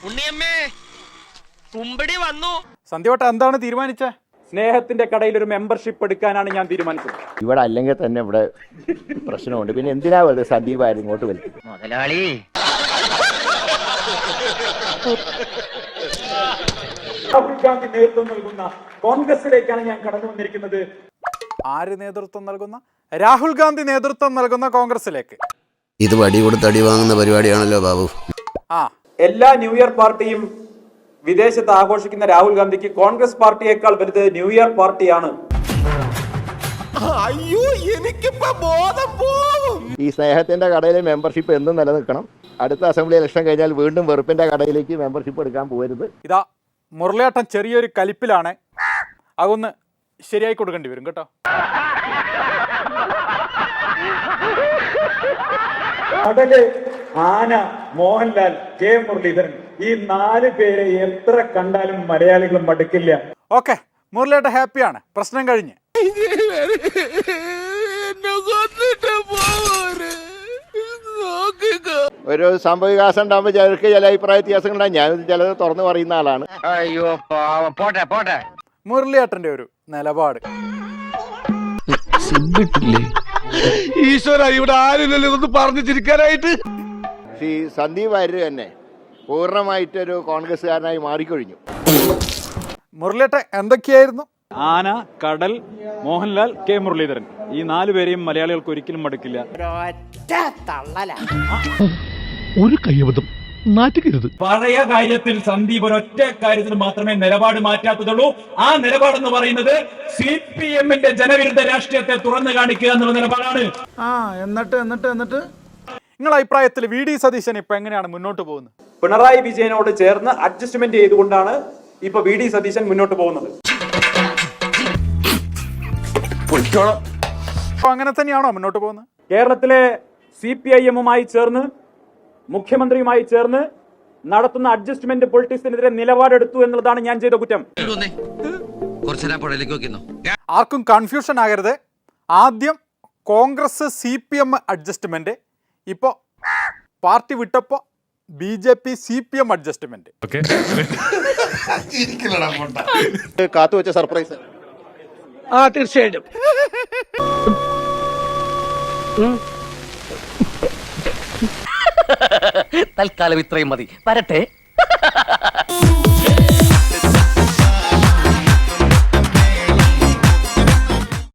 ഉണ്ണിയമ്മേ കുമ്പടി വന്നു. സന്ധ്യവട്ട എന്താണ് തീരുമാനിച്ചത്? സ്നേഹത്തിന്റെ കടയിൽ ഒരു മെമ്പർഷിപ്പ് എടുക്കാനാണ് ഞാൻ തീരുമാനിച്ചത്. ഇവിടെ അല്ലെങ്കിൽ തന്നെ ഇവിടെ പ്രശ്നമുണ്ട്. പിന്നെ എന്തിനാ വെറുതെ സന്ദീപായിരുന്നു ഇങ്ങോട്ട് വലിക്കും? മുതലാളി രാഹുൽ ഗാന്ധി നേതൃത്വം നൽകുന്ന കോൺഗ്രസിലേക്കാണ് ഞാൻ കടന്നു വന്നിരിക്കുന്നത്. ആര് നേതൃത്വം നൽകുന്ന? രാഹുൽ ഗാന്ധി നേതൃത്വം നൽകുന്ന കോൺഗ്രസിലേക്ക്. ഇത് വടി കൊടുത്ത് അടി വാങ്ങുന്ന പരിപാടിയാണല്ലോ ബാബു. എല്ലാ ന്യൂ ഇയർ പാർട്ടിയും വിദേശത്ത് ആഘോഷിക്കുന്ന രാഹുൽ ഗാന്ധിക്ക് കോൺഗ്രസ് പാർട്ടിയേക്കാൾ വലുത് ന്യൂ ഇയർ പാർട്ടിയാണ്. അയ്യോ എനിക്കിപ്പോ ബോധം പോകും. ഈ സ്നേഹത്തിന്റെ കടയിലെ മെമ്പർഷിപ്പ് എന്നും നിലനിൽക്കണം. അടുത്ത അസംബ്ലി ഇലക്ഷൻ കഴിഞ്ഞാൽ വീണ്ടും വെറുപ്പിന്റെ കടയിലേക്ക് മെമ്പർഷിപ്പ് എടുക്കാൻ പോകരുത്. ഇതാ മുരളിയേട്ടൻ ചെറിയൊരു കലിപ്പിലാണ്. അതൊന്ന് ശരിയായി കൊടുക്കേണ്ടി വരും കേട്ടോ. കടല്, ആന, മോഹൻലാൽ, കെ മുരളീധരൻ, ഈ 4 പേരെ എത്ര കണ്ടാലും മലയാളികൾ മടുക്കില്ല. ഓക്കെ, മുരളിയേട്ടൻ ഹാപ്പിയാണ്. പ്രശ്നം കഴിഞ്ഞ്. ഒരു സംഭവവികാസം ഉണ്ടാകുമ്പോൾ ചിലർക്ക് ചില അഭിപ്രായ വ്യത്യാസങ്ങളുണ്ടാകും. ഞാൻ ചിലത് തുറന്നു പറയുന്ന ആളാണ്. അയ്യോ പോട്ടെ പോട്ടെ. മുരളിയേട്ടന്റെ ഒരു നിലപാട്. ഈശ്വര, ഇവിടെ ആരില്ലല്ലോ ഇതൊന്ന് പറഞ്ഞു ചിരിക്കാനായിട്ട്. ഈ സന്ദീപ് വാര്യർ തന്നെ പൂർണ്ണമായിട്ടൊരു കോൺഗ്രസ്സുകാരനായി മാറിക്കഴിഞ്ഞു. മുരളിയേട്ടൻ എന്തൊക്കെയായിരുന്നു? ആന, കടൽ, മോഹൻലാൽ, കെ മുരളീധരൻ, ഈ 4 പേരെയും മലയാളികൾക്ക് ഒരിക്കലും മടുക്കില്ല. ഒരു കയ്യബദ്ധം നാറ്റുകരുത്. പഴയ കാര്യത്തിൽ സന്ദീപ് ഒരൊറ്റ കാര്യത്തിൽ മാത്രമേ നിലപാട് മാറ്റാത്തതുള്ളൂ. ആ നിലപാടെന്ന് പറയുന്നത് CPM-ന്റെ ജനവിരുദ്ധ രാഷ്ട്രീയത്തെ തുറന്നു കാണിക്കുക എന്നുള്ള നിലപാടാണ്. എന്നിട്ട് നിങ്ങളുടെ അഭിപ്രായത്തിൽ VD സതീശൻ ഇപ്പൊ എങ്ങനെയാണ് മുന്നോട്ട് പോകുന്നത്? പിണറായി വിജയനോട് ചേർന്ന് അഡ്ജസ്റ്റ്മെന്റ് ചെയ്തുകൊണ്ടാണ് ഇപ്പൊ VD സതീശൻ മുന്നോട്ട് പോകുന്നത്. അങ്ങനെ തന്നെയാണോ മുന്നോട്ട് പോകുന്നത്? കേരളത്തിലെ CPIM-മായി ചേർന്ന് മുഖ്യമന്ത്രിയുമായി ചേർന്ന് നടത്തുന്ന അഡ്ജസ്റ്റ്മെന്റ് പൊളിറ്റിക്സിനെതിരെ നിലപാടെടുത്തു എന്നുള്ളതാണ് ഞാൻ ചെയ്ത കുറ്റം. ആർക്കും കൺഫ്യൂഷൻ ആകരുത്. ആദ്യം കോൺഗ്രസ് CPM അഡ്ജസ്റ്റ്മെന്റ്, ഇപ്പോ പാർട്ടി വിട്ടപ്പോ BJP CPM അഡ്ജസ്റ്റ്മെന്റ്. കാത്തുവെച്ച സർപ്രൈസ്. തീർച്ചയായിട്ടും. തൽക്കാലം ഇത്രയും മതി. വരട്ടെ.